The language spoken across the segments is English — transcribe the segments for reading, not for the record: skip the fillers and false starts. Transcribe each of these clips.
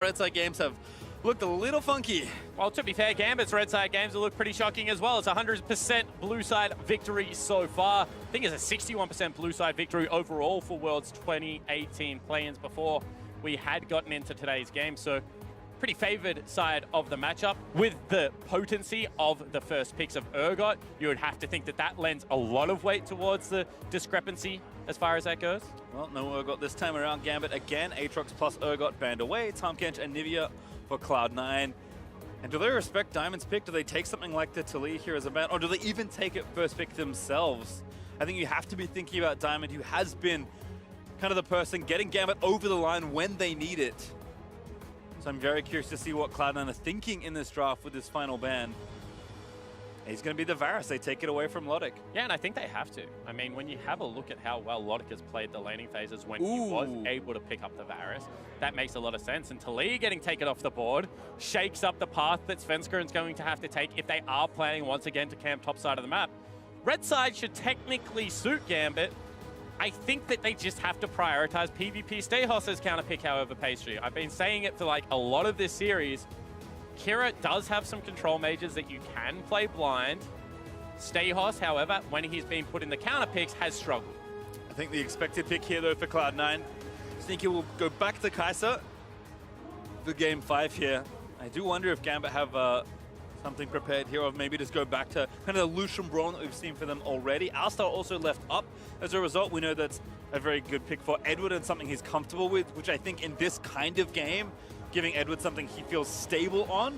Red side games have looked a little funky. Well, to be fair, Gambit's red side games will look pretty shocking as well. It's a 100% blue side victory so far. I think it's a 61% blue side victory overall for Worlds 2018 play-ins before we had gotten into today's game. So pretty favored side of the matchup. With the potency of the first picks of Urgot, you would have to think that that lends a lot of weight towards the discrepancy as far as that goes. Well, no Urgot this time around. Gambit again. Aatrox plus Urgot banned away. Tahm-Kench and Nivea for Cloud9. And do they respect Diamond's pick? Do they take something like the Taliyah here as a ban? Or do they even take it first pick themselves? I think you have to be thinking about Diamond, who has been kind of the person getting Gambit over the line when they need it. So I'm very curious to see what Cloud9 are thinking in this draft with this final ban. He's going to be the Varus. They take it away from Logic. Yeah, and I think they have to. I mean, when you have a look at how well Logic has played the laning phases when he was able to pick up the Varus, that makes a lot of sense. And Taliyah getting taken off the board shakes up the path that Svenskeren is going to have to take if they are planning once again to camp top side of the map. Red side should technically suit Gambit. I think that they just have to prioritize PvP Stayhos as counter pick, however, Pastry. I've been saying it for like a lot of this series. Kira does have some control mages that you can play blind. Stayhos, however, when he's been put in the counter picks, has struggled. I think the expected pick here, though, for Cloud9, Sneaky will go back to Kai'Sa for game 5 here. I do wonder if Gambit have something prepared here, or maybe just go back to kind of the Lucian Brawl that we've seen for them already. Alistar also left up. As a result, we know that's a very good pick for Edward and something he's comfortable with, which I think in this kind of game, giving Edward something he feels stable on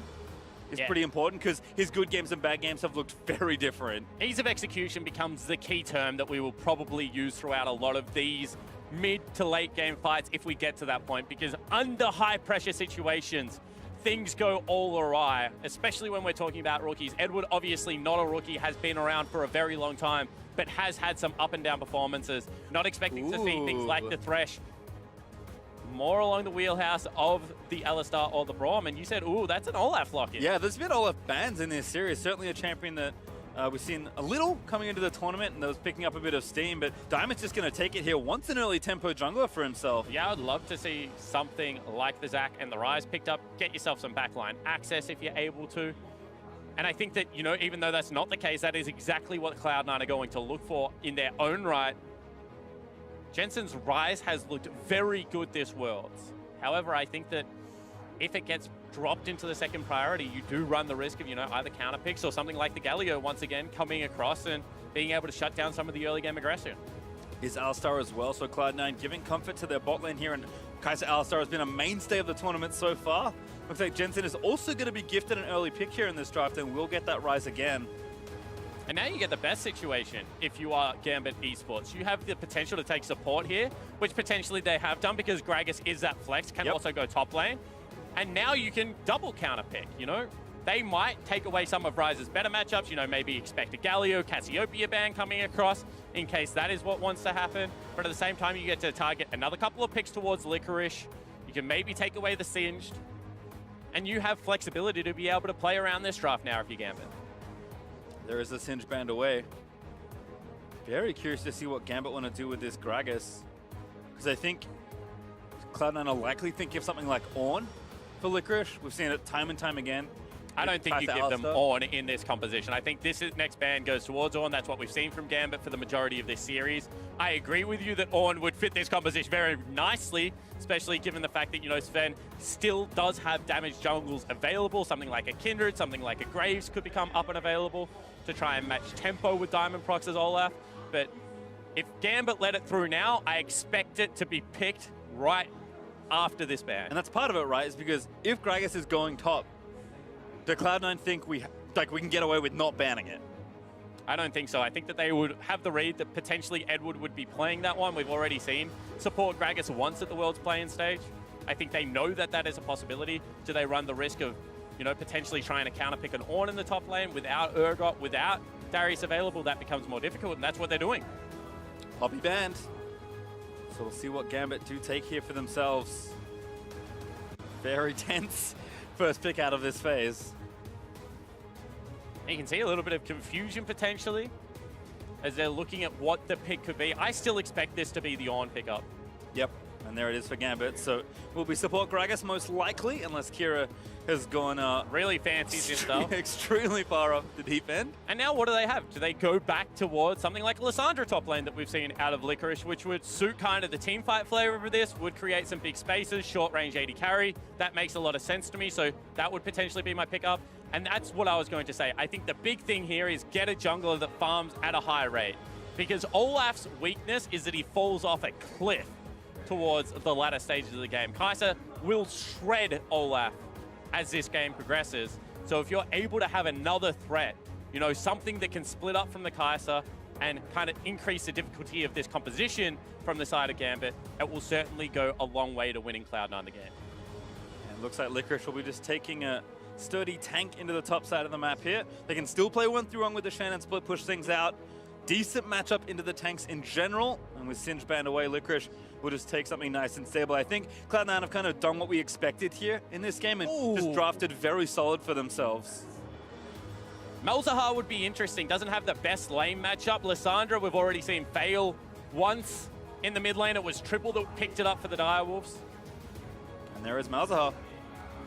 is pretty important, because his good games and bad games have looked very different. Ease of execution becomes the key term that we will probably use throughout a lot of these mid to late game fights if we get to that point, because under high pressure situations, things go all awry, especially when we're talking about rookies. Edward, obviously not a rookie, has been around for a very long time, but has had some up and down performances. Not expecting to see things like the Thresh. More along the wheelhouse of the Alistar or the Braum, and you said, ooh, that's an Olaf lock-in. Yeah, there's been Olaf bans in this series. Certainly a champion that we've seen a little coming into the tournament, and that was picking up a bit of steam, but Diamond's just going to take it here. Wants an early tempo jungler for himself. Yeah, I'd love to see something like the Zac and the Ryze picked up. Get yourself some backline access if you're able to. And I think that, you know, even though that's not the case, that is exactly what Cloud9 are going to look for in their own right. Jensen's Ryze has looked very good this Worlds. However, I think that if it gets dropped into the second priority, you do run the risk of, you know, either counter picks or something like the Galio once again coming across and being able to shut down some of the early game aggression. Is Alistar as well, so Cloud9 giving comfort to their bot lane here, and Kai'Sa Alistar has been a mainstay of the tournament so far. Looks like Jensen is also going to be gifted an early pick here in this draft, and will get that Ryze again. And now you get the best situation if you are Gambit Esports. You have the potential to take support here, which potentially they have done because Gragas is that flex, can also go top lane. And now you can double counter pick, you know? They might take away some of Ryze's better matchups, you know, maybe expect a Galio, Cassiopeia ban coming across in case that is what wants to happen. But at the same time, you get to target another couple of picks towards Licorice. You can maybe take away the Singed. And you have flexibility to be able to play around this draft now if you Gambit. There is a Singed band away. Very curious to see what Gambit want to do with this Gragas, because I think Cloud9 will likely think of something like Ornn for Licorice. We've seen it time and time again. I don't think you give them Ornn in this composition. I think this next ban goes towards Ornn. That's what we've seen from Gambit for the majority of this series. I agree with you that Ornn would fit this composition very nicely, especially given the fact that, you know, Sven still does have damaged jungles available. Something like a Kindred, something like a Graves could become up and available to try and match tempo with Diamond Procs as Olaf. But if Gambit let it through now, I expect it to be picked right after this ban. And that's part of it, right? Is because if Gragas is going top, do Cloud9 think we can get away with not banning it? I don't think so. I think that they would have the read that potentially Edward would be playing that one. We've already seen support Gragas once at the World's Play-In stage. I think they know that that is a possibility. Do they run the risk of, you know, potentially trying to counterpick an Ornn in the top lane without Urgot, without Darius available? That becomes more difficult, and that's what they're doing. Poppy banned. So we'll see what Gambit do take here for themselves. Very tense first pick out of this phase. You can see a little bit of confusion potentially as they're looking at what the pick could be. I still expect this to be the Ornn pickup. Yep. And there it is for Gambit. So will be support Gragas most likely, unless Kira has gone really fancies himself. Extremely far off the deep end. And now what do they have? Do they go back towards something like Lissandra top lane that we've seen out of Licorice, which would suit kind of the team fight flavor of this, would create some big spaces, short range AD carry. That makes a lot of sense to me, so that would potentially be my pickup. And that's what I was going to say. I think the big thing here is get a jungler that farms at a high rate. Because Olaf's weakness is that he falls off a cliff towards the latter stages of the game. Kai'Sa will shred Olaf as this game progresses. So if you're able to have another threat, you know, something that can split up from the Kai'Sa and kind of increase the difficulty of this composition from the side of Gambit, it will certainly go a long way to winning Cloud9 the game. And looks like Licorice will be just taking a sturdy tank into the top side of the map here. They can still play 1-3-1 with the Shannon split, push things out. Decent matchup into the tanks in general, and with Singe banned away, Licorice will just take something nice and stable. I think Cloud9 have kind of done what we expected here in this game and just drafted very solid for themselves. Malzahar would be interesting. Doesn't have the best lane matchup. Lissandra, we've already seen fail once in the mid lane. It was Triple that picked it up for the Direwolves. And there is Malzahar.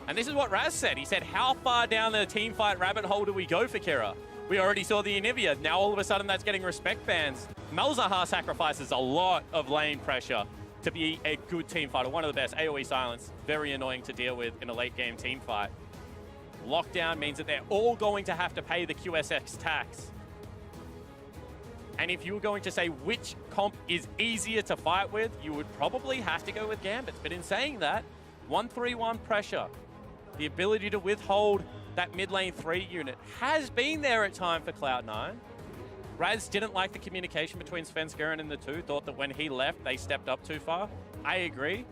And this is what Raz said. He said, how far down the team fight rabbit hole do we go for Kira? We already saw the Anivia. Now all of a sudden that's getting respect bans. Malzahar sacrifices a lot of lane pressure to be a good team fighter. One of the best. AoE silence, very annoying to deal with in a late game team fight. Lockdown means that they're all going to have to pay the QSX tax. And if you were going to say which comp is easier to fight with, you would probably have to go with Gambit. But in saying that, 1-3-1 pressure, the ability to withhold that mid lane 3 unit has been there at time for Cloud9. Raz didn't like the communication between Svenskeren and the two, thought that when he left, they stepped up too far. I agree.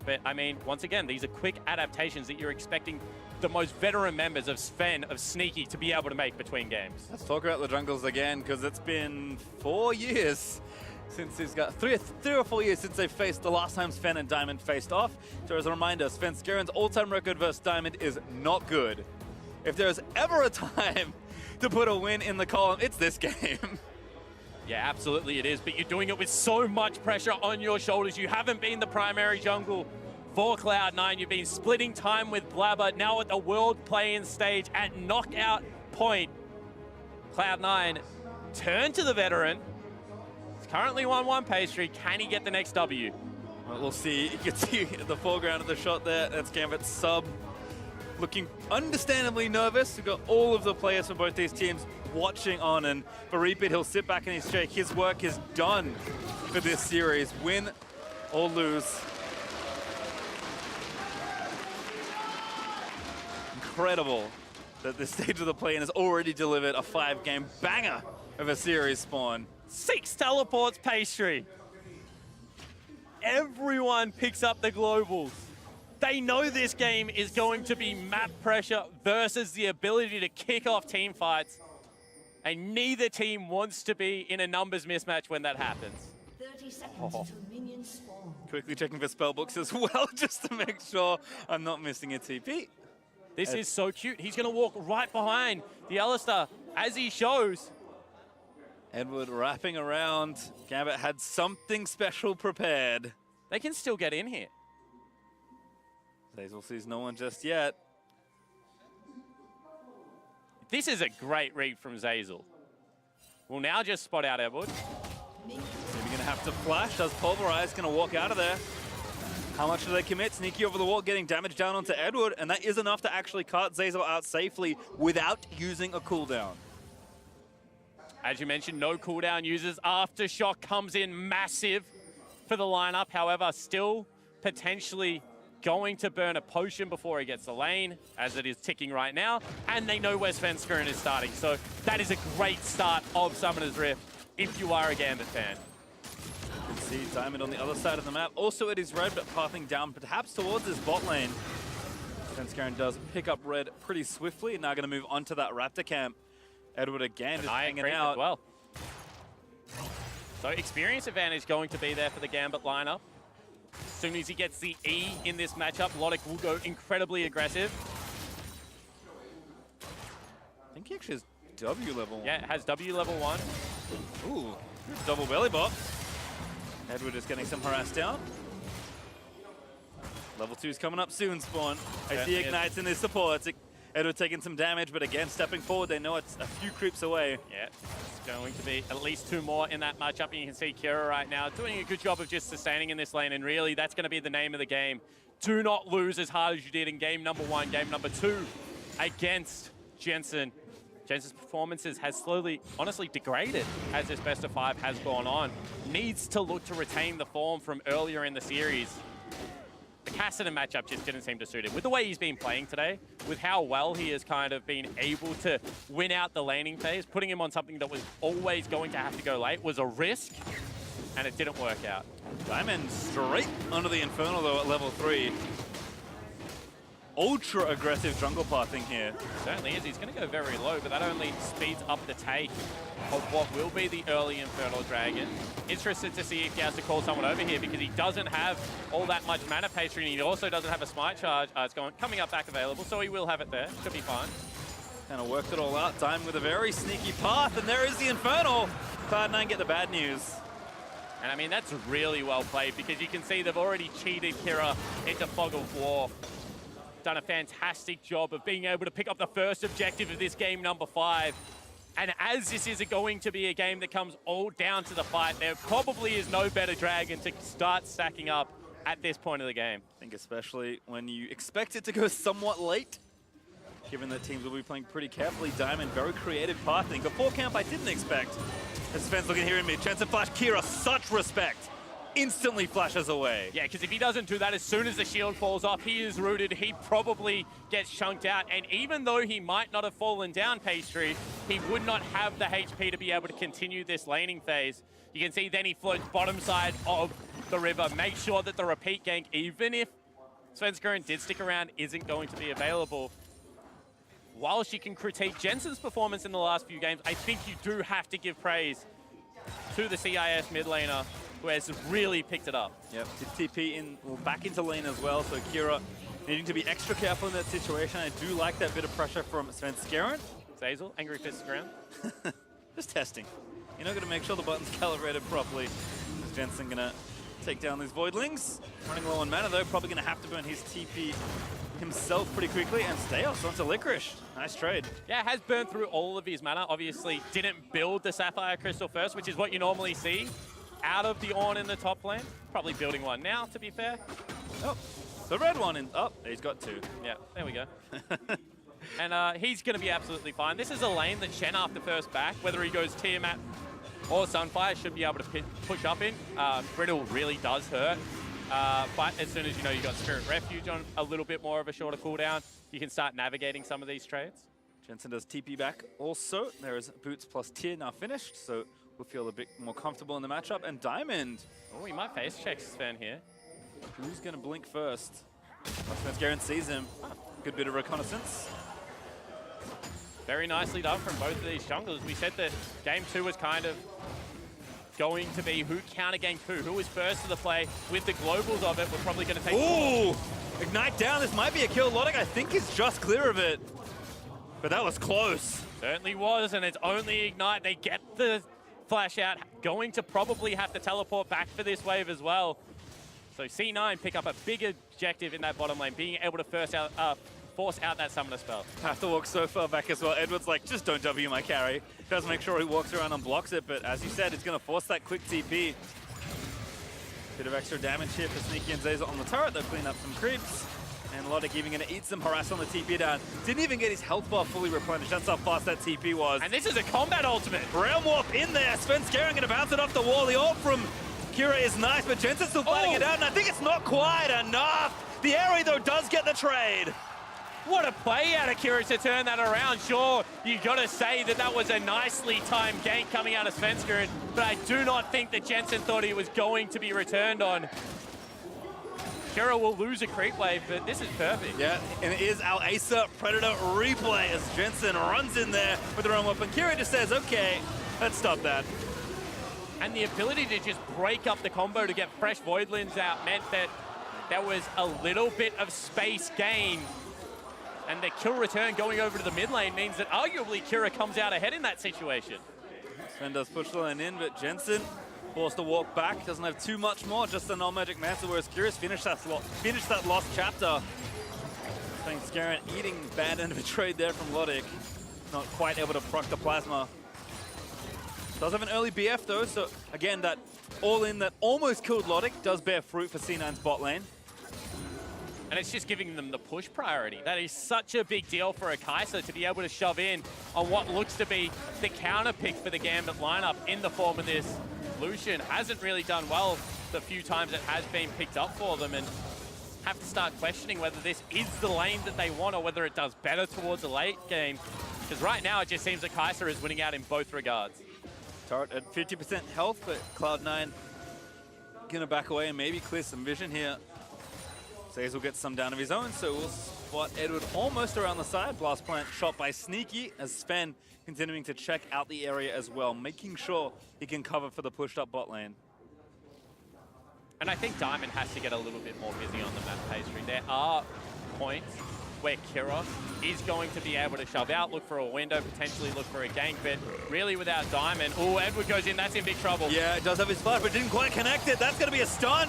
But I mean, once again, these are quick adaptations that you're expecting the most veteran members of Sven, of Sneaky, to be able to make between games. Let's talk about the jungles again, because it's been 4 years since he's got three or 4 years since they faced the last time Sven and Diamond faced off. So as a reminder, Svenskeren's all-time record versus Diamond is not good. If there's ever a time to put a win in the column, it's this game. Yeah, absolutely it is, but you're doing it with so much pressure on your shoulders. You haven't been the primary jungle for Cloud9. You've been splitting time with Blabber, now at the world play-in stage at knockout point. Cloud9 turn to the veteran. It's currently 1-1 pastry. Can he get the next W? Well, we'll see. You can see the foreground of the shot there. That's Gambit's sub. Looking understandably nervous. We've got all of the players from both these teams watching on, and for Repeat, he'll sit back in his chair. His work is done for this series. Win or lose. Incredible that this stage of the play-in has already delivered a 5-game banger of a series spawn. 6 teleports pastry. Everyone picks up the globals. They know this game is going to be map pressure versus the ability to kick off team fights. And neither team wants to be in a numbers mismatch when that happens. 30 seconds until minions spawn. Quickly checking for spellbooks as well, just to make sure I'm not missing a TP. This is so cute. He's going to walk right behind the Alistair as he shows. Edward wrapping around. Gambit had something special prepared. They can still get in here. Zazel sees no one just yet. This is a great read from Zazel. We'll now just spot out Edward. Maybe going to have to flash. Does Pulverize going to walk out of there? How much do they commit? Sneaky over the wall, getting damage down onto Edward, and that is enough to actually cut Zazel out safely without using a cooldown. As you mentioned, no cooldown users. Aftershock comes in massive for the lineup. However, still potentially going to burn a potion before he gets the lane, as it is ticking right now. And they know where Svenskeren is starting. So that is a great start of Summoner's Rift if you are a Gambit fan. You can see Diamond on the other side of the map. Also it is Red, but pathing down perhaps towards his bot lane. Svenskeren does pick up Red pretty swiftly. Now going to move onto that Raptor camp. Edward again just hanging out. As well. So experience advantage going to be there for the Gambit lineup. As soon as he gets the E in this matchup, Logic will go incredibly aggressive. I think he actually has W level 1. Yeah, it has W level 1. Ooh, double belly bot. Edward is getting some harass down. Level 2 is coming up soon, Spawn. I Certainly see Ignites in his supports. Edward taking some damage, but again, stepping forward, they know it's a few creeps away. Yeah, it's going to be at least 2 more in that matchup, and you can see Kira right now doing a good job of just sustaining in this lane, and really, that's going to be the name of the game. Do not lose as hard as you did in game number 1, game number 2 against Jensen. Jensen's performances has slowly, honestly, degraded as this best of 5 has gone on. Needs to look to retain the form from earlier in the series. The Cassidy matchup just didn't seem to suit him. With the way he's been playing today, with how well he has kind of been able to win out the laning phase, putting him on something that was always going to have to go late was a risk, and it didn't work out. Diamond straight under the Infernal, though, at level 3. Ultra aggressive jungle pathing here. Certainly is. He's going to go very low, but that only speeds up the take of what will be the early Infernal Dragon. Interested to see if he has to call someone over here, because he doesn't have all that much mana pastry, and he also doesn't have a smite charge. It's coming up back available, so he will have it there. Should be fine. Kind of worked it all out. Diamond with a very sneaky path, and there is the Infernal. Cloud9 get the bad news. And I mean, that's really well played, because you can see they've already cheated Kira into Fog of War. Done a fantastic job of being able to pick up the first objective of this game number 5. And as this is going to be a game that comes all down to the fight, there probably is no better dragon to start stacking up at this point of the game. I think especially when you expect it to go somewhat late, given that teams will be playing pretty carefully. Diamond, very creative pathing. Before camp, I didn't expect. As Sven's looking here in mid, chance to flash Kira, such respect. Instantly flashes away. Yeah, because if he doesn't do that, as soon as the shield falls off, he is rooted. He probably gets chunked out. And even though he might not have fallen down, Pastry, he would not have the HP to be able to continue this laning phase. You can see then he floats bottom side of the river. Make sure that the repeat gank, even if Svenskeren did stick around, isn't going to be available. Whilst you can critique Jensen's performance in the last few games, I think you do have to give praise to the CIS mid laner, who has really picked it up. Yep, did TP in, well, back into lane as well, so Kira needing to be extra careful in that situation. I do like that bit of pressure from Svenskeren. Zazel, angry fists ground. Just testing. You're not going to make sure the button's calibrated properly. Is Jensen going to take down these Voidlings? Running low on mana though, probably going to have to burn his TP himself pretty quickly, and Steos onto Licorice. Nice trade. Yeah, has burned through all of his mana. Obviously didn't build the Sapphire Crystal first, which is what you normally see out of the Ornn in the top lane. Probably building one now, to be fair. Oh, the red one in. Oh, he's got 2. Yeah, there we go. And he's going to be absolutely fine. This is a lane that Shen, after first back, whether he goes Tiamat or Sunfire, should be able to push up in. Brittle really does hurt. But as soon as you know you've got Spirit Refuge on a little bit more of a shorter cooldown, you can start navigating some of these trades. Jensen does TP back also. There is Boots plus Tyr now finished, so we'll feel a bit more comfortable in the matchup. And Diamond. Oh, he might face check Sven here. Who's going to blink first? Svenskeren sees him. Good bit of reconnaissance. Very nicely done from both of these junglers. We said that game 2 was kind of going to be who counter-ganked who was first to the play. With the globals of it, we're probably going to take... Ooh! Ignite down. This might be a kill. Logic, I think, is just clear of it. But that was close. Certainly was, and it's only Ignite. They get the flash out. Going to probably have to teleport back for this wave as well. So C9 pick up a big objective in that bottom lane, being able to force out that summoner spell. Have to walk so far back as well. Edward's like, just don't W my carry. Does make sure he walks around and blocks it, but as you said, it's going to force that quick TP. Bit of extra damage here for Sneaky and Zazel on the turret. They'll clean up some creeps. And Logic even going to eat some harass on the TP down. Didn't even get his health bar fully replenished. That's how fast that TP was. And this is a combat ultimate. Realm Warp in there. Svenskeren going to bounce it off the wall. The ult from Kira is nice, but Jensen's still fighting it out, and I think it's not quite enough. The Aerie, though, does get the trade. What a play out of Kira to turn that around. Sure, you got to say that that was a nicely timed gank coming out of Svenskeren, but I do not think that Jensen thought he was going to be returned on. Kira will lose a creep wave, but this is perfect. Yeah, and it is our Acer Predator replay as Jensen runs in there with the Realm Warp, and Kira just says, okay, let's stop that. And the ability to just break up the combo to get fresh Voidlands out meant that there was a little bit of space gain. And the kill return going over to the mid lane means that arguably Kira comes out ahead in that situation. Sven does push the lane in, but Jensen Forced to walk back, doesn't have too much more, just a non-magic mantle, whereas Curious finished that lost chapter. Thanks, Garen eating bad end of a trade there from Lodik. Not quite able to proc the plasma. Does have an early BF though, so again, that all-in that almost killed Lodik does bear fruit for C9's bot lane. And it's just giving them the push priority. That is such a big deal for a Kai'Sa to be able to shove in on what looks to be the counter pick for the Gambit lineup in the form of this Lucian. Hasn't really done well the few times it has been picked up for them, and have to start questioning whether this is the lane that they want or whether it does better towards the late game. Because right now it just seems that Kai'Sa is winning out in both regards. Turret at 50% health, but Cloud9 gonna back away and maybe clear some vision here. Zeyzal gets some down of his own, so we'll spot Edward almost around the side. Blast plant shot by Sneaky, as Sven continuing to check out the area as well, making sure he can cover for the pushed up bot lane. And I think Diamond has to get a little bit more busy on the map pastry. There are points where Kiros is going to be able to shove out, look for a window, potentially look for a gank, but really without Diamond. Oh, Edward goes in, that's in big trouble. Yeah, it does have his flash, but didn't quite connect it. That's gonna be a stun.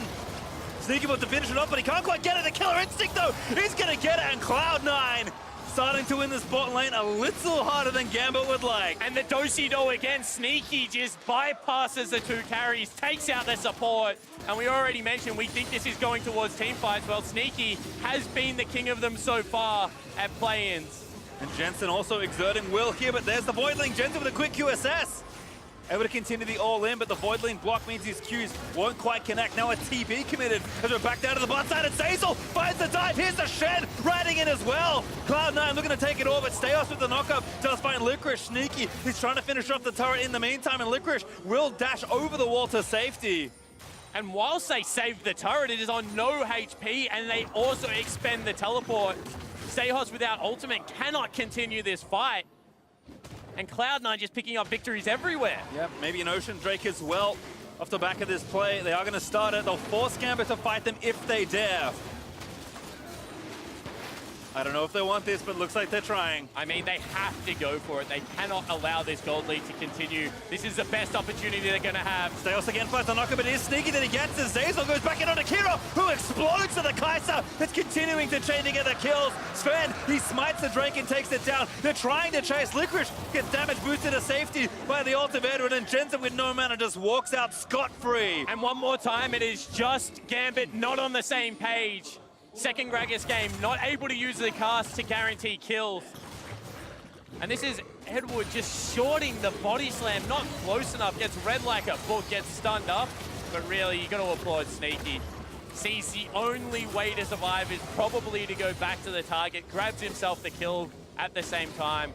Sneaky about to finish it off, but he can't quite get it. The killer instinct though, he's gonna get it, and Cloud9 starting to win the bot lane a little harder than Gambit would like. And the do-si-do again, Sneaky just bypasses the two carries, takes out the support, and we already mentioned we think this is going towards team fights. Well, Sneaky has been the king of them so far at play-ins. And Jensen also exerting will here, but there's the Voidling. Jensen with a quick QSS. Able to continue the all-in, but the Voidling block means his Qs won't quite connect. Now a TB committed as we're back down to the bot side, and Zeyzal finds the dive. Here's the Shed riding in as well. Cloud9 looking to take it all, but Steos with the knockup does find Licorice. Sneaky, he's trying to finish off the turret in the meantime, and Licorice will dash over the wall to safety. And whilst they save the turret, it is on no HP, and they also expend the teleport. Stayhos without ultimate cannot continue this fight. And Cloud9 just picking up victories everywhere. Yep, maybe an Ocean Drake as well off the back of this play. They are going to start it. They'll force Gambit to fight them if they dare. I don't know if they want this, but looks like they're trying. I mean, they have to go for it. They cannot allow this gold lead to continue. This is the best opportunity they're going to have. Steos again finds the knockup, but it is Sneaky that he gets as Zeyzal goes back in onto Kira, who explodes to the Kai'Sa. It's continuing to chain together kills. Sven, he smites the Drake and takes it down. They're trying to chase. Licorice gets damage boosted to safety by the ult of Edward, and Jensen with no mana just walks out scot-free. And one more time, it is just Gambit not on the same page. Second Gragas game, not able to use the cast to guarantee kills. And this is Edward just shorting the body slam, not close enough, gets read like a book, gets stunned up. But really, you got to applaud Sneaky. Sees the only way to survive is probably to go back to the target, grabs himself the kill at the same time.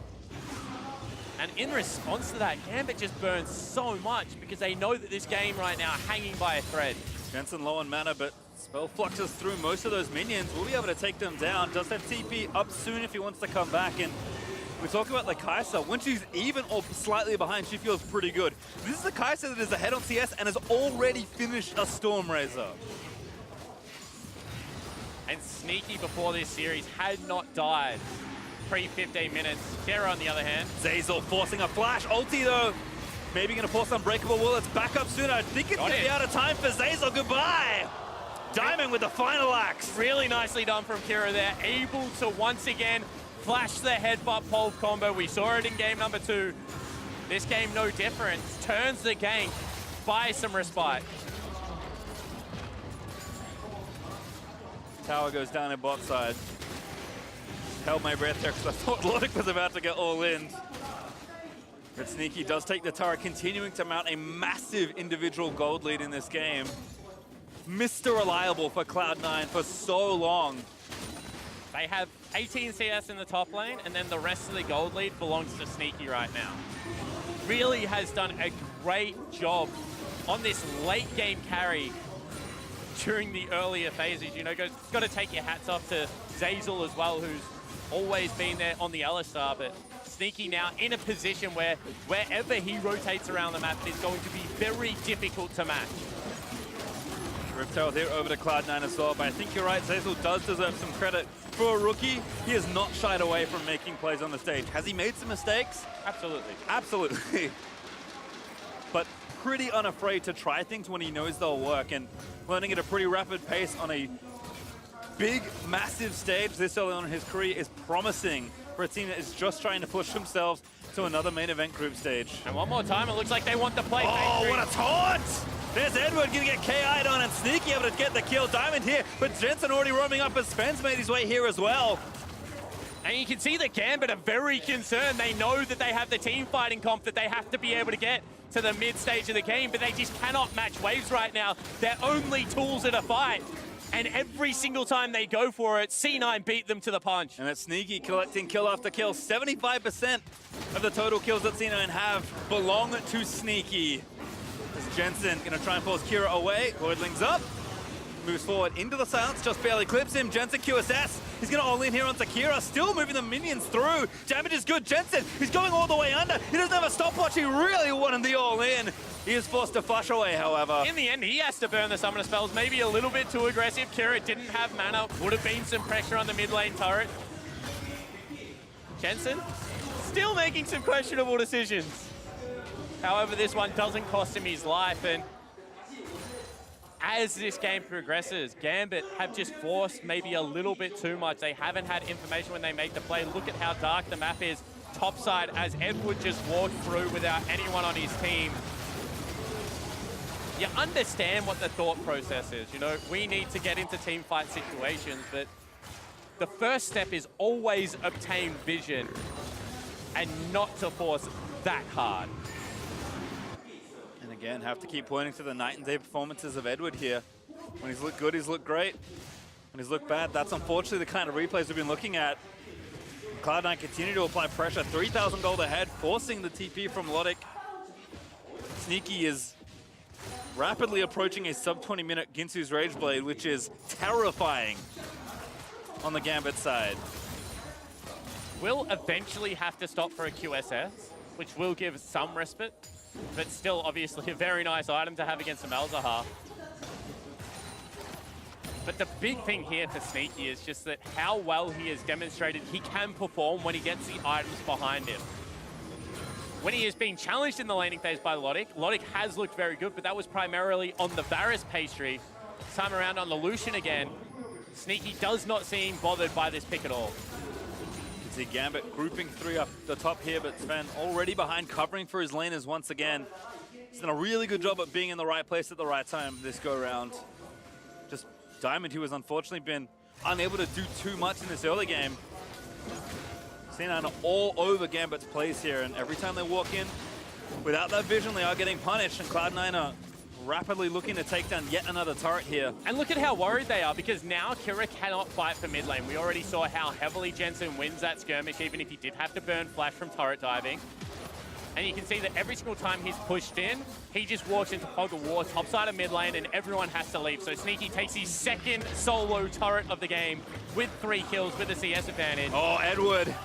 And in response to that, Gambit just burns so much because they know that this game right now hanging by a thread. Jensen low on mana, but Spell fluxes through most of those minions. We'll be able to take them down. Does have TP up soon if he wants to come back. And we talk about the Kai'Sa. When she's even or slightly behind, she feels pretty good. This is the Kai'Sa that is ahead on CS and has already finished a Stormraiser. And Sneaky before this series had not died pre-15 minutes. Kara on the other hand. Zeyzal forcing a flash. Ulti though. Maybe going to force Unbreakable Will. It's back up soon. I think it's going to be out of time for Zeyzal. Goodbye. Diamond with the final axe. Really nicely done from Kira there. Able to once again flash the headbutt pole combo. We saw it in game number 2. This game no different. Turns the gank. Buys some respite. Tower goes down in bot side. Held my breath there because I thought Lodik was about to get all in. But Sneaky does take the turret, continuing to mount a massive individual gold lead in this game. Mr. Reliable for Cloud9 for so long. They have 18 CS in the top lane, and then the rest of the gold lead belongs to Sneaky right now. Really has done a great job on this late game carry during the earlier phases. You know, got to take your hats off to Zeyzal as well, who's always been there on the Alistar, but Sneaky now in a position where wherever he rotates around the map, it's going to be very difficult to match. Riptail there over to Cloud9 as well, but I think you're right, Zeyzal does deserve some credit. For a rookie, he has not shied away from making plays on the stage. Has he made some mistakes? Absolutely. Absolutely. But pretty unafraid to try things when he knows they'll work, and learning at a pretty rapid pace on a big, massive stage this early on in his career is promising for a team that is just trying to push themselves to another main event group stage. And one more time, it looks like they want the play. Oh, what a taunt! There's Edward gonna get KI'd on, and Sneaky able to get the kill. Diamond here, but Jensen already roaming up as Sven's made his way here as well. And you can see that Gambit are very concerned. They know that they have the team fighting comp, that they have to be able to get to the mid stage of the game, but they just cannot match waves right now. Their only tools in a fight. And every single time they go for it, C9 beat them to the punch. And that's Sneaky collecting kill after kill. 75% of the total kills that C9 have belong to Sneaky. As Jensen gonna try and force Kira away. Voidling's up. Moves forward into the silence, just barely clips him. Jensen QSS. He's gonna all in here onto Kira, still moving the minions through. Damage is good. Jensen, he's going all the way under. He doesn't have a stopwatch. He really wanted the all in. He is forced to flush away, however. In the end, he has to burn the summoner spells. Maybe a little bit too aggressive. Kira didn't have mana. Would have been some pressure on the mid lane turret. Jensen still making some questionable decisions. However, this one doesn't cost him his life. And as this game progresses, Gambit have just forced maybe a little bit too much. They haven't had information when they make the play. Look at how dark the map is topside as Edward just walked through without anyone on his team. You understand what the thought process is. You know, we need to get into team fight situations, but the first step is always obtain vision and not to force that hard. And again, have to keep pointing to the night and day performances of Edward here. When he's looked good, he's looked great. When he's looked bad, that's unfortunately the kind of replays we've been looking at. Cloud9 continue to apply pressure, 3,000 gold ahead, forcing the TP from Lodik. Sneaky is rapidly approaching a sub 20-minute Ginsu's Rageblade, which is terrifying on the Gambit side. Will eventually have to stop for a QSS, which will give some respite, but still obviously a very nice item to have against the Malzahar. But the big thing here for Sneaky is just that how well he has demonstrated he can perform when he gets the items behind him. When he has been challenged in the laning phase by Lodik, Lodik has looked very good, but that was primarily on the Varus pastry. This time around on the Lucian again, Sneaky does not seem bothered by this pick at all. You can see Gambit grouping three up the top here, but Sven already behind, covering for his laners once again. He's done a really good job at being in the right place at the right time this go-round. Just Diamond, who has unfortunately been unable to do too much in this early game. C9 are all over Gambit's plays here, and every time they walk in without that vision, they are getting punished, and Cloud9 are rapidly looking to take down yet another turret here. And look at how worried they are, because now Kira cannot fight for mid lane. We already saw how heavily Jensen wins that skirmish, even if he did have to burn flash from turret diving. And you can see that every single time he's pushed in, he just walks into fog of war, topside of mid lane, and everyone has to leave. So Sneaky takes his second solo turret of the game with 3 kills with the CS advantage. Oh, Edward.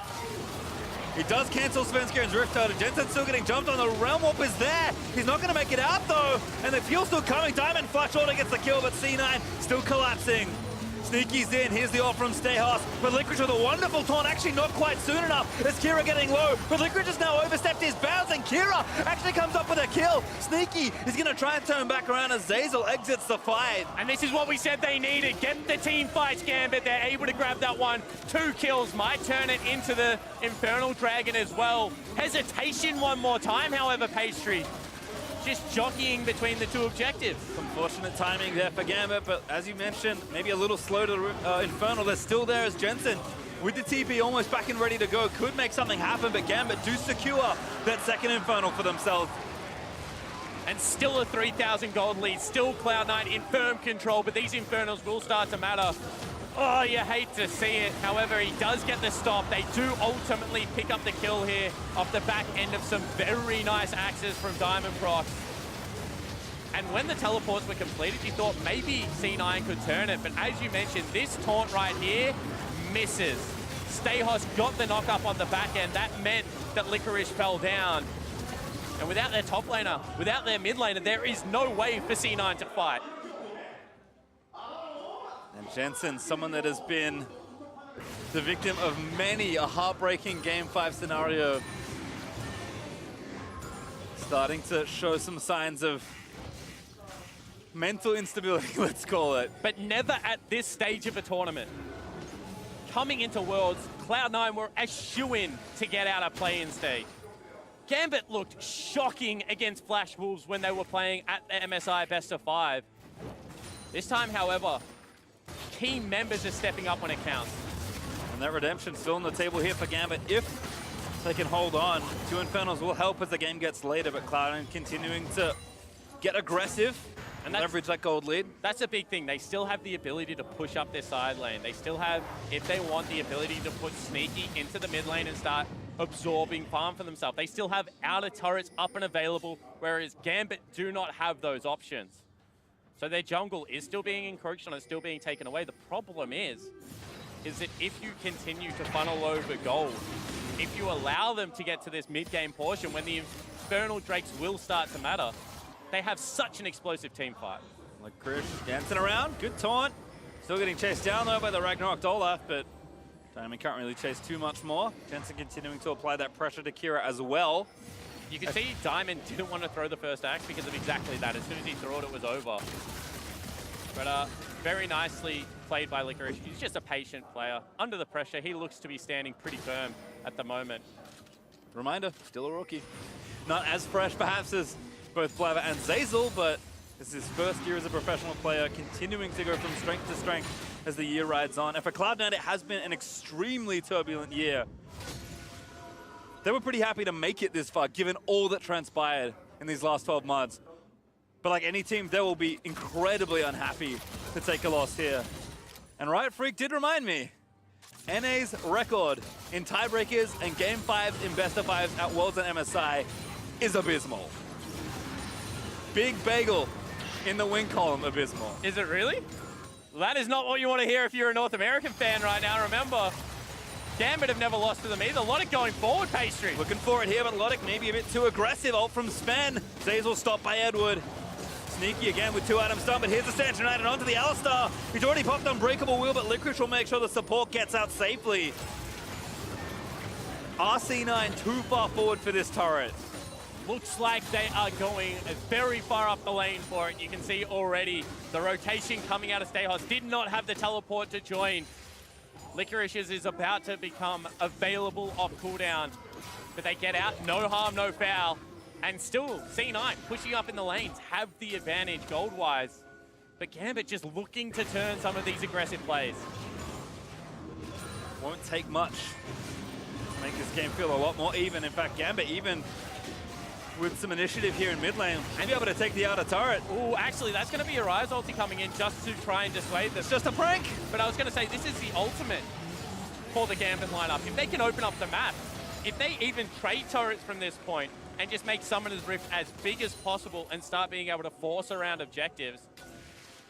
He does cancel Svenskieren's Rift Totem. Jensen's still getting jumped on. The Realm Warp is there. He's not going to make it out, though. And the fuel's still coming. Diamond Flash Order gets the kill, but C9 still collapsing. Sneaky's in. Here's the ult from Stayhouse. But Licorice with a wonderful taunt. Actually not quite soon enough. As Kira getting low. But Licorice has now overstepped his bounds, and Kira actually comes up with a kill. Sneaky is going to try and turn back around as Zazel exits the fight. And this is what we said they needed. Get the team fights, Gambit. They're able to grab that one. 2 kills. Might turn it into the Infernal Dragon as well. Hesitation one more time, however, Pastry. Just jockeying between the 2 objectives. Unfortunate timing there for Gambit, but as you mentioned, maybe a little slow to Infernal. They're still there as Jensen, with the TP almost back and ready to go, could make something happen, but Gambit do secure that second Infernal for themselves. And still a 3,000 gold lead, still Cloud9 in firm control, but these Infernals will start to matter. Oh, you hate to see it. However, he does get the stop. They do ultimately pick up the kill here off the back end of some very nice axes from Diamond Proc. And when the teleports were completed, you thought maybe C9 could turn it. But as you mentioned, this taunt right here misses. Stayhouse got the knock up on the back end. That meant that Licorice fell down. And without their top laner, without their mid laner, there is no way for C9 to fight. And Jensen, someone that has been the victim of many a heartbreaking Game 5 scenario. Starting to show some signs of mental instability, let's call it. But never at this stage of a tournament. Coming into Worlds, Cloud9 were a shoo-in to get out of play-in stage. Gambit looked shocking against Flash Wolves when they were playing at the MSI Best of 5. This time, however, team members are stepping up when it counts. And that redemption still on the table here for Gambit. If they can hold on, 2 Infernals will help as the game gets later, but Cloud9 continuing to get aggressive and leverage that gold lead. That's a big thing. They still have the ability to push up their side lane. They still have, if they want, the ability to put Sneaky into the mid lane and start absorbing farm for themselves. They still have outer turrets up and available, whereas Gambit do not have those options. So their jungle is still being encroached on, it's still being taken away. The problem is that if you continue to funnel over gold, if you allow them to get to this mid-game portion when the Infernal Drakes will start to matter, they have such an explosive team fight. Like Krish dancing around, good taunt. Still getting chased down though by the Ragnarok Dolaf, but Diamond can't really chase too much more. Jensen continuing to apply that pressure to Kira as well. You can see Diamond didn't want to throw the first axe because of exactly that. As soon as he threw it, it was over. But very nicely played by Licorice. He's just a patient player. Under the pressure, he looks to be standing pretty firm at the moment. Reminder, still a rookie. Not as fresh perhaps as both Flava and Zeyzal, but this is his first year as a professional player, continuing to go from strength to strength as the year rides on. And for Cloud9, it has been an extremely turbulent year. They were pretty happy to make it this far, given all that transpired in these last 12 months. But like any team, they will be incredibly unhappy to take a loss here. And Riot Freak did remind me, NA's record in tiebreakers and Game 5s in Best of 5s at Worlds and MSI is abysmal. Big Bagel in the win column, abysmal. Is it really? That is not what you want to hear if you're a North American fan right now. Remember, Gambit have never lost to them either. Logic going forward, Pastry. Looking for it here, but Logic maybe a bit too aggressive. Ult from Sven. Zeyzal stopped by Edward. Sneaky again with 2 items done, but here's the Stanch United onto the Alistar. He's already popped Unbreakable Wheel, but Licorice will make sure the support gets out safely. RC9 too far forward for this turret. Looks like they are going very far up the lane for it. You can see already the rotation coming out of Stayhos did not have the teleport to join. Licorice's is about to become available off cooldown, but they get out, no harm, no foul. And still, C9 pushing up in the lanes have the advantage gold-wise. But Gambit just looking to turn some of these aggressive plays. Won't take much to make this game feel a lot more even. In fact, Gambit even with some initiative here in mid lane and be able to take the outer turret. Ooh, actually, that's going to be a Rise ulti coming in just to try and dissuade them. It's just a prank. But I was going to say, this is the ultimate for the Gambit lineup. If they can open up the map, if they even trade turrets from this point and just make Summoner's Rift as big as possible and start being able to force around objectives,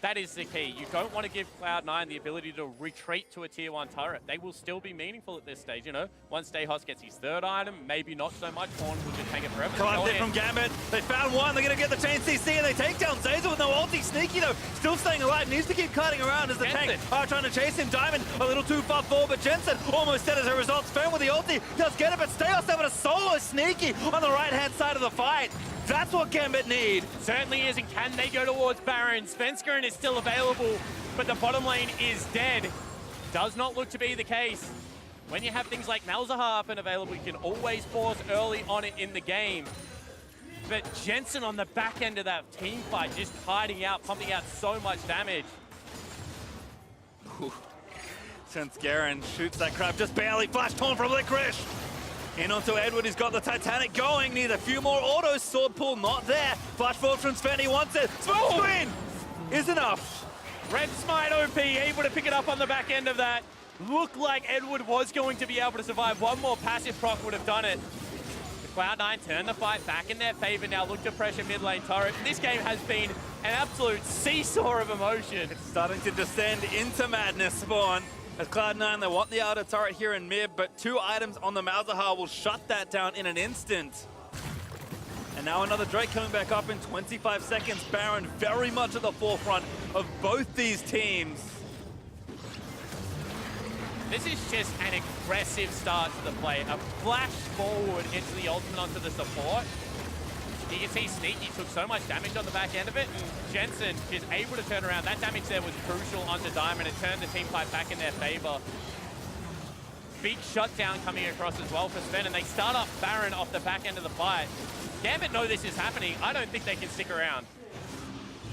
that is the key. You don't want to give Cloud9 the ability to retreat to a tier 1 turret. They will still be meaningful at this stage, you know. Once Stayhos gets his 3rd item, maybe not so much. Horn will just hang it forever. Collapsed it from Gambit. They found one. They're going to get the chain CC and they take down Zeyzal with no ulti. Sneaky though, still staying alive. Needs to keep cutting around as the tank are trying to chase him. Diamond a little too far forward, but Jensen almost dead as a result. Sven with the ulti does get it, but Stayhos able to solo Sneaky on the right-hand side of the fight. That's what Gambit need. Certainly is, and can they go towards Baron? Svenskeren is still available, but the bottom lane is dead. Does not look to be the case. When you have things like Malzahar up and available, you can always force early on it in the game. But Jensen on the back end of that team fight, just hiding out, pumping out so much damage. Svenskeren shoots that crab, just barely. Flash torn from Licorice. In onto Edward, he's got the Titanic going. Needs a few more autos. Sword pull not there. Flash forward from Sven, he wants it. Smoke screen is enough. Red Smite OP, able to pick it up on the back end of that. Looked like Edward was going to be able to survive. One more passive proc would have done it. The Cloud9 turn the fight back in their favor now. Look to pressure mid lane turret. This game has been an absolute seesaw of emotion. It's starting to descend into madness, Spawn. As Cloud9, they want the outer turret here in mid, but 2 items on the Malzahar will shut that down in an instant. And now another Drake coming back up in 25 seconds. Baron very much at the forefront of both these teams. This is just an aggressive start to the play. A flash forward into the ultimate onto the support. You can see Sneaky took so much damage on the back end of it, and Jensen is able to turn around. That damage there was crucial onto Diamond. It turned the team fight back in their favor. Big shutdown coming across as well for Sven, and they start up Baron off the back end of the fight. Gambit know this is happening. I don't think they can stick around.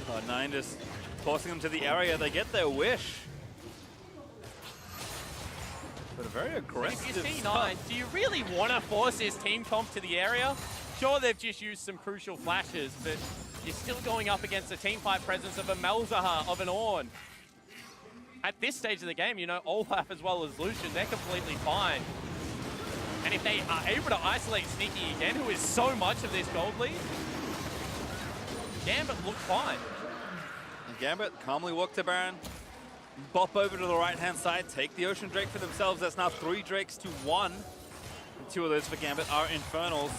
Cloud9 just forcing them to the area. They get their wish. But a very aggressive If you're C9, do you really want to force this team comp to the area? Sure, they've just used some crucial flashes, but you're still going up against the team fight presence of a Malzahar, of an Ornn. At this stage of the game, you know, Olaf as well as Lucian, they're completely fine. And if they are able to isolate Sneaky again, who is so much of this gold lead, Gambit look fine. And Gambit calmly walk to Baron, bop over to the right-hand side, take the Ocean Drake for themselves. That's now 3 Drakes to 1. And 2 of those for Gambit are Infernals.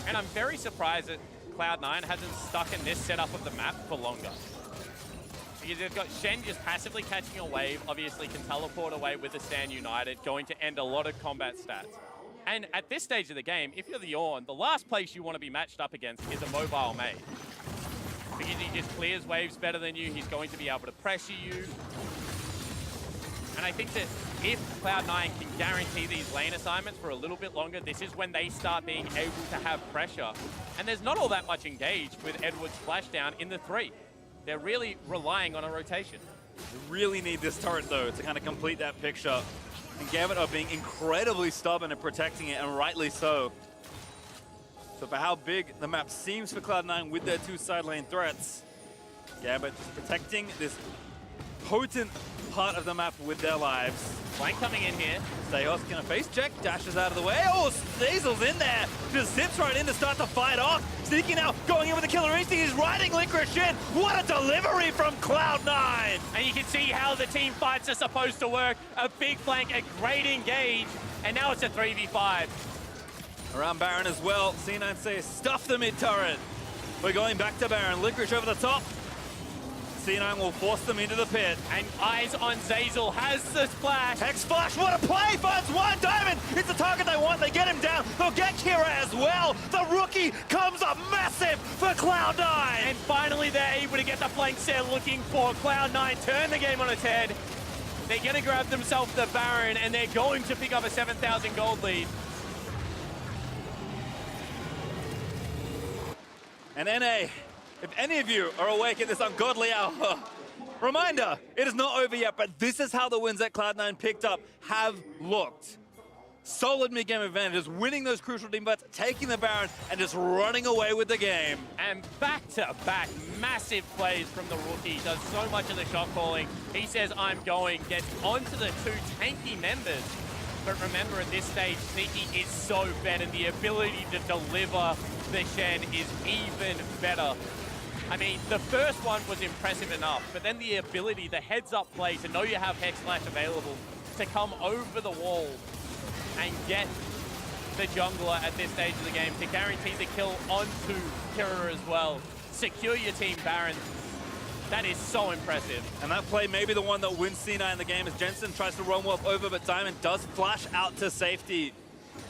And I'm very surprised that Cloud9 hasn't stuck in this setup of the map for longer. Because they've got Shen just passively catching a wave, obviously can teleport away with the Stand United, going to end a lot of combat stats. And at this stage of the game, if you're the Ornn, the last place you want to be matched up against is a mobile mage. Because he just clears waves better than you, he's going to be able to pressure you. And I think that if Cloud9 can guarantee these lane assignments for a little bit longer, this is when they start being able to have pressure. And there's not all that much engaged with Edward's splashdown in the 3. They're really relying on a rotation. You really need this turret, though, to kind of complete that picture. And Gambit are being incredibly stubborn and protecting it, and rightly so. So for how big the map seems for Cloud9 with their 2 side lane threats, Gambit just protecting this potent part of the map with their lives. Flank coming in here. Steos gonna face check, dashes out of the way. Oh, Stazel's in there. Just zips right in to start the fight off. Sneaky now, going in with the killer instinct. He's riding Licorice in. What a delivery from Cloud9. And you can see how the team fights are supposed to work. A big flank, a great engage, and now it's a 3v5. Around Baron as well. C9 says, stuff the mid turret. We're going back to Baron. Licorice over the top. C9 will force them into the pit. And eyes on Zazel, has the splash. Hex Flash, what a play! Finds one Diamond! It's the target they want, they get him down. They'll get Kira as well. The rookie comes up massive for Cloud9! And finally they're able to get the flanks they're looking for. Cloud9 turn the game on its head. They're gonna grab themselves the Baron, and they're going to pick up a 7,000 gold lead. And NA, if any of you are awake at this ungodly hour, reminder, it is not over yet, but this is how the wins that Cloud9 picked up have looked. Solid mid-game advantages, winning those crucial team fights, taking the Baron, and just running away with the game. And back-to-back massive plays from the rookie. Does so much of the shot calling. He says, I'm going, gets onto the 2 tanky members. But remember, at this stage, Sneaky is so better. The ability to deliver the Shen is even better. I mean, the first one was impressive enough, but then the ability, the heads-up play to know you have Hex Flash available, to come over the wall and get the jungler at this stage of the game, to guarantee the kill onto Kira as well. Secure your team, Baron. That is so impressive. And that play may be the one that wins C9 in the game as Jensen tries to roam Wolf over, but Diamond does flash out to safety.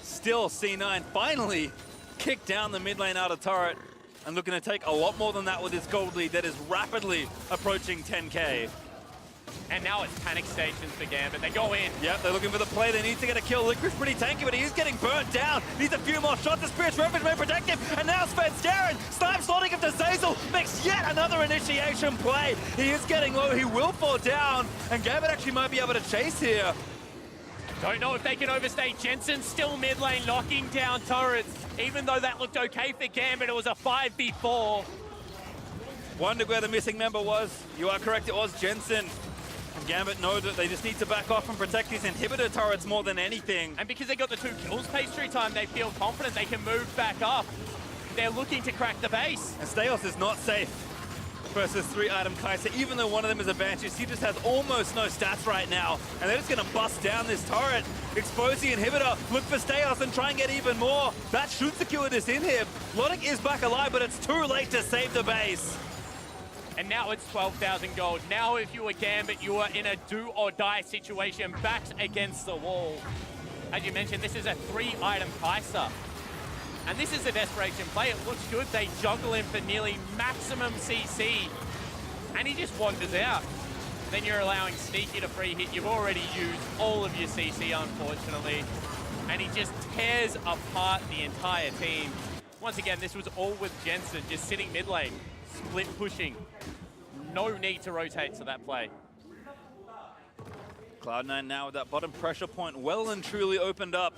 Still, C9 finally kicked down the mid lane out of turret and looking to take a lot more than that with this gold lead that is rapidly approaching 10K. And now it's panic stations for Gambit. They go in. Yep, they're looking for the play. They need to get a kill. Licorice pretty tanky, but he is getting burnt down. Needs a few more shots. The Spirit's Refuge may protect him. And now Sven Garen, Snipe slotting him to Zazel, makes yet another initiation play. He is getting low. He will fall down. And Gambit actually might be able to chase here. Don't know if they can overstay. Jensen still mid lane, knocking down turrets. Even though that looked okay for Gambit, it was a 5v4. Wondered where the missing member was. You are correct, it was Jensen. And Gambit know that they just need to back off and protect these inhibitor turrets more than anything. And because they got the 2 kills pastry time, they feel confident they can move back up. They're looking to crack the base. And Steos is not safe versus 3-item Kaiser. Even though one of them is a Banshee, he just has almost no stats right now. And they're just gonna bust down this turret, expose the inhibitor, look for Steos and try and get even more. That should secure this inhib. Logic is back alive, but it's too late to save the base. And now it's 12,000 gold. Now if you were Gambit, you are in a do-or-die situation, backs against the wall. As you mentioned, this is a 3-item Kaiser. And this is a desperation play. It looks good. They juggle him for nearly maximum CC. And he just wanders out. Then you're allowing Sneaky to free hit. You've already used all of your CC, unfortunately. And he just tears apart the entire team. Once again, this was all with Jensen just sitting mid lane, split pushing. No need to rotate to that play. Cloud9 now with that bottom pressure point well and truly opened up.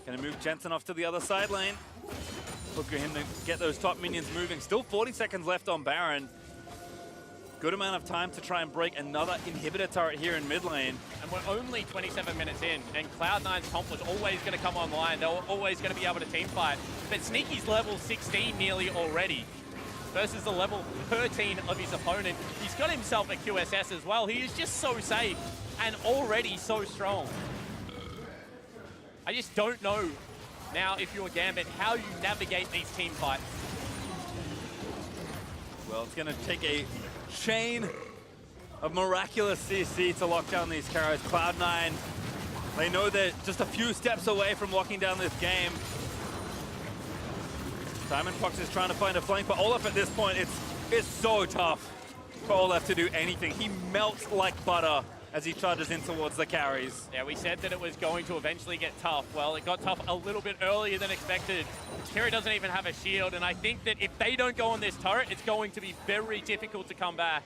Gonna move Jensen off to the other side lane. Look for him to get those top minions moving. Still 40 seconds left on Baron. Good amount of time to try and break another inhibitor turret here in mid lane. And we're only 27 minutes in, and Cloud9's comp was always going to come online. They were always going to be able to team fight. But Sneaky's level 16 nearly already versus the level 13 of his opponent. He's got himself a QSS as well. He is just so safe and already so strong. I just don't know now, if you're Gambit, how you navigate these team fights. Well, it's going to take a chain of miraculous CC to lock down these carries. Cloud9, they know they're just a few steps away from locking down this game. Diamond Fox is trying to find a flank, but Olaf at this point, it's so tough for Olaf to do anything. He melts like butter as he charges in towards the carries. Yeah, we said that it was going to eventually get tough. Well, it got tough a little bit earlier than expected. Kira doesn't even have a shield, and I think that if they don't go on this turret, it's going to be very difficult to come back.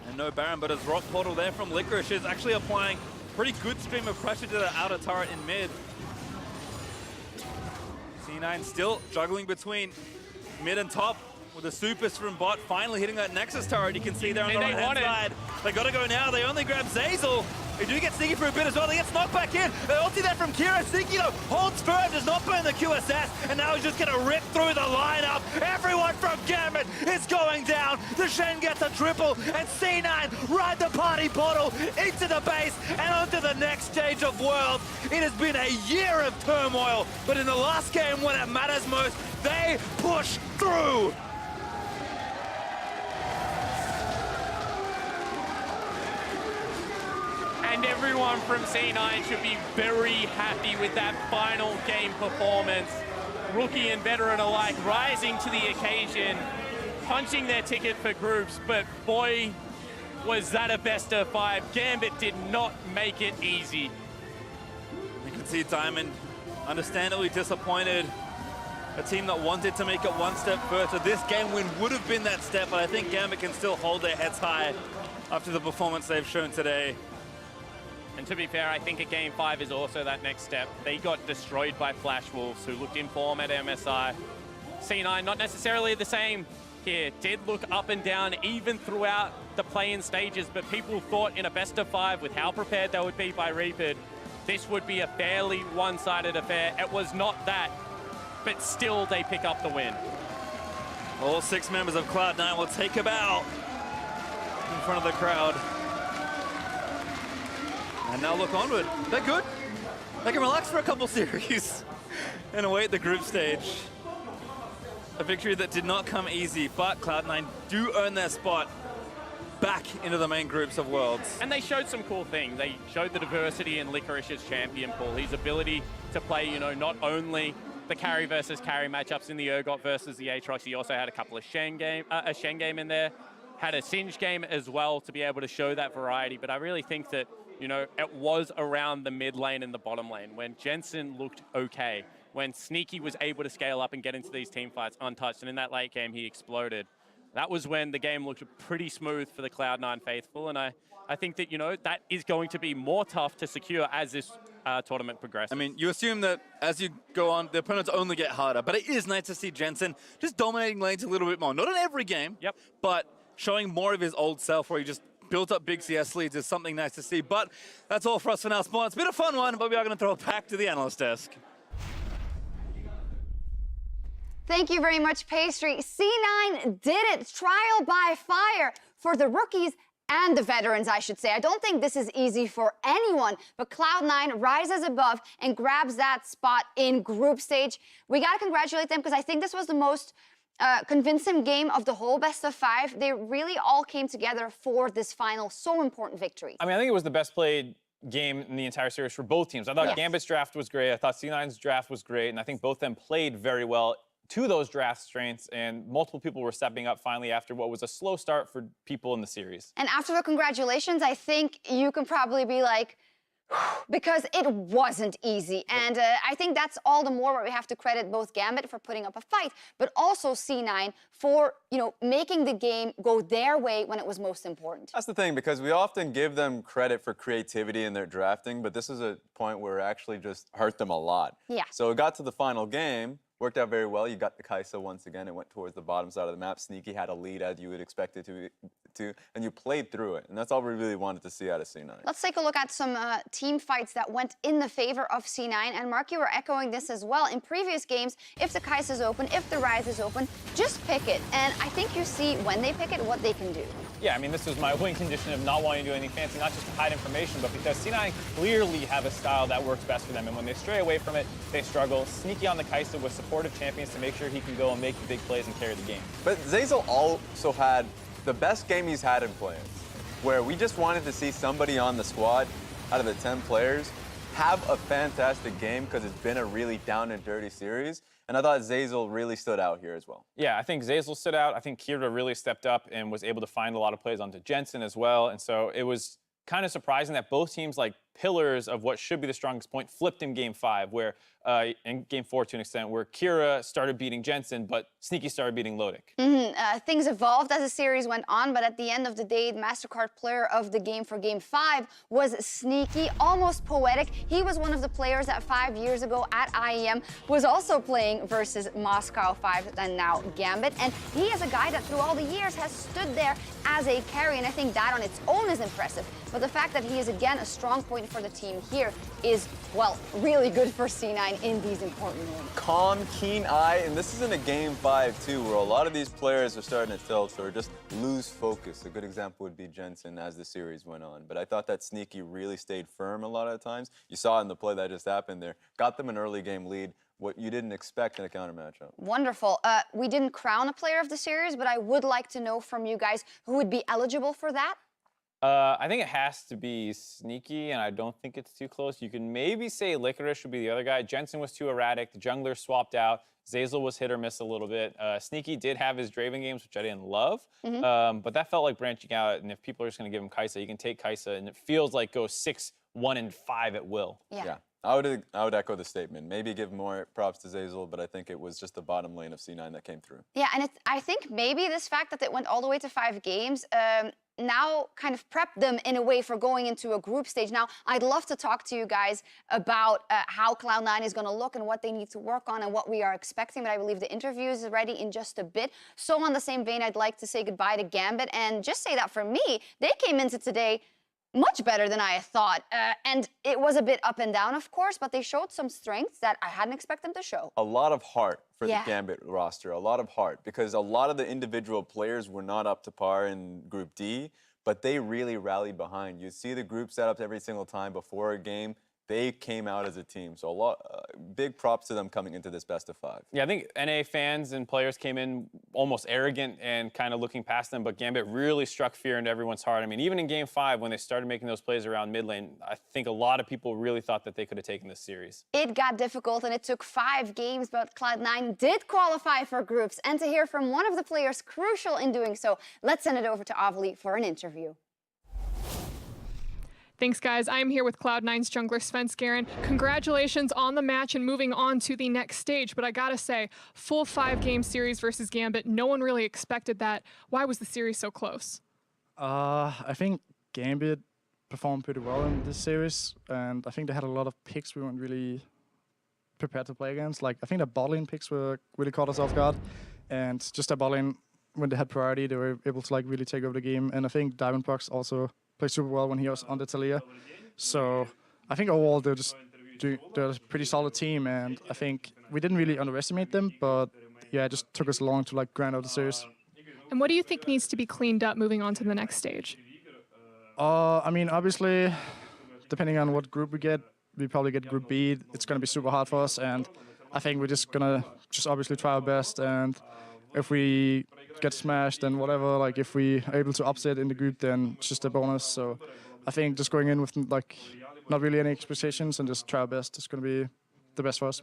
And no Baron, but his rock portal there from Licorice is actually applying pretty good stream of pressure to the outer turret in mid. C9 still juggling between mid and top, with the supers from bot finally hitting that Nexus turret. You can see there on the right-hand side. They gotta go now. They only grab Zeyzal. They do get Sneaky for a bit as well. They get knocked back in. They ulti that from Kira. Sneaky though holds firm, does not burn the QSS, and now he's just gonna rip through the lineup. Everyone from Gambit is going down. The Shen gets a triple, and C9 ride the party portal into the base and onto the next stage of Worlds. It has been a year of turmoil, but in the last game when it matters most, they push through. And everyone from C9 should be very happy with that final game performance. Rookie and veteran alike rising to the occasion, punching their ticket for groups, but boy, was that a best of 5. Gambit did not make it easy. You can see Diamond understandably disappointed. A team that wanted to make it one step further. This game win would have been that step, but I think Gambit can still hold their heads high after the performance they've shown today. And to be fair, I think a Game 5 is also that next step. They got destroyed by Flash Wolves, who looked in form at MSI. C9, not necessarily the same here. Did look up and down even throughout the play-in stages, but people thought in a best of 5 with how prepared they would be by Reaper, this would be a fairly one-sided affair. It was not that, but still they pick up the win. All 6 members of Cloud9 will take a bow in front of the crowd. And now look onward. They're good. They can relax for a couple series and await the group stage. A victory that did not come easy, but Cloud9 do earn their spot back into the main groups of Worlds. And they showed some cool things. They showed the diversity in Licorice's champion pool, his ability to play, you know, not only the carry versus carry matchups in the Urgot versus the Aatrox, he also had a couple of a Shen game in there, had a Singe game as well to be able to show that variety. But I really think that, you know, it was around the mid lane and the bottom lane when Jensen looked okay, when Sneaky was able to scale up and get into these team fights untouched, and in that late game he exploded. That was when the game looked pretty smooth for the Cloud9 faithful, and I think that, you know, that is going to be more tough to secure as this tournament progresses. I mean, you assume that as you go on, the opponents only get harder, but it is nice to see Jensen just dominating lanes a little bit more. Not in every game, yep, but showing more of his old self where he just built up big CS leads is something nice to see. But that's all for us for now, Spawn. It's been a fun one, but we are going to throw it back to the analyst desk. Thank you very much, Pastry. C9 did it. Trial by fire for the rookies and the veterans, I should say. I don't think this is easy for anyone, but Cloud9 rises above and grabs that spot in group stage. We got to congratulate them because I think this was the most convincing game of the whole best of 5. They really all came together for this final, so important victory. I mean, I think it was the best played game in the entire series for both teams. I thought Gambit's draft was great. I thought C9's draft was great. And I think both of them played very well to those draft strengths. And multiple people were stepping up finally after what was a slow start for people in the series. And after the congratulations, I think you can probably be like, because it wasn't easy. And I think that's all the more where we have to credit both Gambit for putting up a fight, but also C9 for, making the game go their way when it was most important. That's the thing, because we often give them credit for creativity in their drafting, but this is a point where it actually just hurt them a lot. Yeah. So it got to the final game, worked out very well. You got the Kai'Sa once again. It went towards the bottom side of the map. Sneaky had a lead as you would expect it to, and you played through it. And that's all we really wanted to see out of C9. Let's take a look at some team fights that went in the favor of C9. And Mark, you were echoing this as well. In previous games, if the Kai'Sa is open, if the Ryze is open, just pick it. And I think you see when they pick it, what they can do. Yeah, I mean, this was my win condition of not wanting to do anything fancy, not just to hide information, but because C9 clearly have a style that works best for them. And when they stray away from it, they struggle. Sneaky on the Kai'Sa with supportive champions to make sure he can go and make the big plays and carry the game. But Zeyzal also had the best game he's had in play-ins, where we just wanted to see somebody on the squad out of the 10 players have a fantastic game because it's been a really down and dirty series. And I thought Zeyzal really stood out here as well. Yeah, I think Zeyzal stood out. I think Kira really stepped up and was able to find a lot of plays onto Jensen as well. And so it was kind of surprising that both teams, like pillars of what should be the strongest point, flipped in Game 5, where in Game 4 to an extent, where Kira started beating Jensen, but Sneaky started beating Lodic. Things evolved as the series went on, but at the end of the day, the MasterCard player of the game for Game 5 was Sneaky, almost poetic. He was one of the players that 5 years ago at IEM was also playing versus Moscow 5 and now Gambit. And he is a guy that through all the years has stood there as a carry, and I think that on its own is impressive. But the fact that he is again a strong point for the team here is, well, really good for C9 in these important moments. Calm, keen eye, and this is in a Game 5 too, where a lot of these players are starting to tilt or just lose focus. A good example would be Jensen as the series went on. But I thought that Sneaky really stayed firm a lot of the times. You saw in the play that just happened there. Got them an early game lead, what you didn't expect in a counter matchup. Wonderful. We didn't crown a player of the series, but I would like to know from you guys who would be eligible for that. I think it has to be Sneaky, and I don't think it's too close. You can maybe say Licorice would be the other guy. Jensen was too erratic. The jungler swapped out. Zeyzal was hit or miss a little bit. Sneaky did have his Draven games, which I didn't love. But that felt like branching out, and if people are just going to give him Kai'Sa, you can take Kai'Sa, and it feels like go 6, 1, and 5 at will. Yeah. I would echo the statement. Maybe give more props to Zeyzal, but I think it was just the bottom lane of C9 that came through. Yeah, and I think maybe this fact that it went all the way to 5 games now kind of prepped them in a way for going into a group stage. Now, I'd love to talk to you guys about how Cloud9 is going to look and what they need to work on and what we are expecting, but I believe the interview is ready in just a bit. So on the same vein, I'd like to say goodbye to Gambit and just say that for me, they came into today much better than I thought. And it was a bit up and down, of course, but they showed some strengths that I hadn't expected them to show. A lot of heart for the Gambit roster, a lot of heart, because a lot of the individual players were not up to par in Group D, but they really rallied behind. You see the group setups every single time before a game. They came out as a team. So big props to them coming into this best of 5. Yeah, I think NA fans and players came in almost arrogant and kind of looking past them, but Gambit really struck fear into everyone's heart. I mean, even in Game 5, when they started making those plays around mid lane, I think a lot of people really thought that they could have taken this series. It got difficult, and it took 5 games, but Cloud9 did qualify for groups. And to hear from one of the players crucial in doing so, let's send it over to Avli for an interview. Thanks, guys. I'm here with Cloud9's jungler Svenskeren. Congratulations on the match and moving on to the next stage. But I gotta say, full 5-game series versus Gambit, no one really expected that. Why was the series so close? I think Gambit performed pretty well in this series, and I think they had a lot of picks we weren't really prepared to play against. Like, I think the bot lane picks were really caught us off guard, and just the bot lane, when they had priority, they were able to really take over the game. And I think Diamondbox also played super well when he was on the Talia. So I think overall they're a pretty solid team, and I think we didn't really underestimate them, but yeah, it just took us long to grind out the series. And what do you think needs to be cleaned up moving on to the next stage? I mean, obviously, depending on what group we probably get Group B. It's going to be super hard for us, and I think we're just going to obviously try our best, and if we get smashed and whatever, if we are able to upset in the group, then it's just a bonus. So I think just going in with not really any expectations and just try our best. It's going to be the best for us.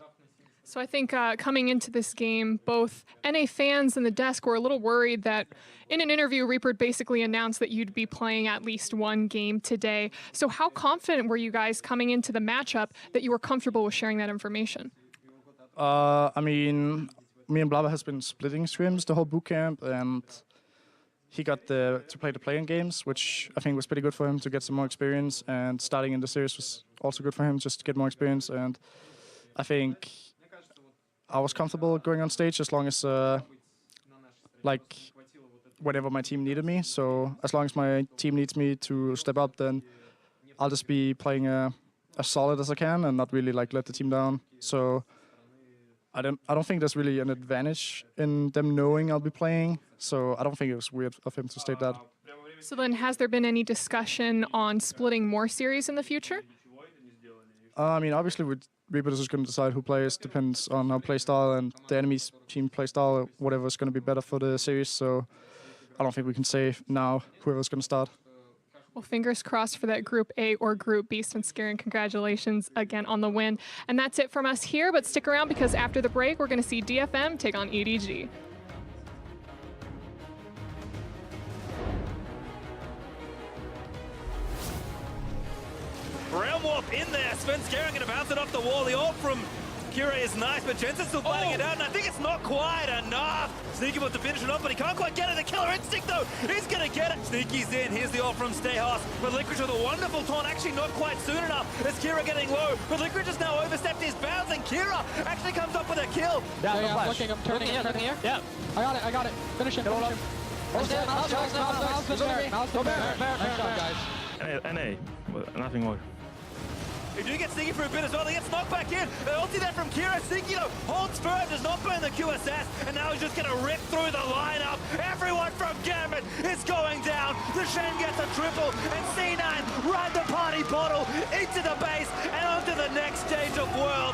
So I think coming into this game, both NA fans and the desk were a little worried that in an interview, Reaper basically announced that you'd be playing at least one game today. So how confident were you guys coming into the matchup that you were comfortable with sharing that information? I mean, me and Blabber has been splitting scrims the whole boot camp, and he got to play the playing games, which I think was pretty good for him to get some more experience. And starting in the series was also good for him just to get more experience. And I think I was comfortable going on stage as long as, like, whenever my team needed me. So as long as my team needs me to step up, then I'll just be playing as solid as I can and not really like let the team down. So I don't think there's really an advantage in them knowing I'll be playing. So I don't think it was weird of him to state that. So then has there been any discussion on splitting more series in the future? I mean, obviously Reaper is going to decide who plays, depends on our play style and the enemy's team play style, whatever is going to be better for the series. So I don't think we can say now whoever's going to start. Well, fingers crossed for that Group A or Group B. Svenskeren, congratulations again on the win. And that's it from us here, but stick around because after the break, we're going to see DFM take on EDG. Realm Warp in there. Svenskeren going to bounce it off the wall. The ult from Kira is nice, but Jensen's still fighting it out, and I think it's not quite enough. Sneaky wants to finish it off, but he can't quite get it. The Killer Instinct, though, he's going to get it. Sneaky's in. Here's the ult from Stayhouse. But Licorice with a wonderful taunt, actually not quite soon enough. As Kira getting low, but Licorice has now overstepped his bounds, and Kira actually comes up with a kill. I'm looking, I'm turning here. Yeah. I got it. Finish him. Hold him. Nice shot, guys. NA, nothing more. They do get Sneaky for a bit as well. They get knocked back in. They ulti that from Kira. Sneaky, though, holds firm, does not burn the QSS, and now he's just going to rip through the lineup. Everyone from Gambit is going down. The Shen gets a triple, and C9 ride the party bottle into the base and onto the next stage of World.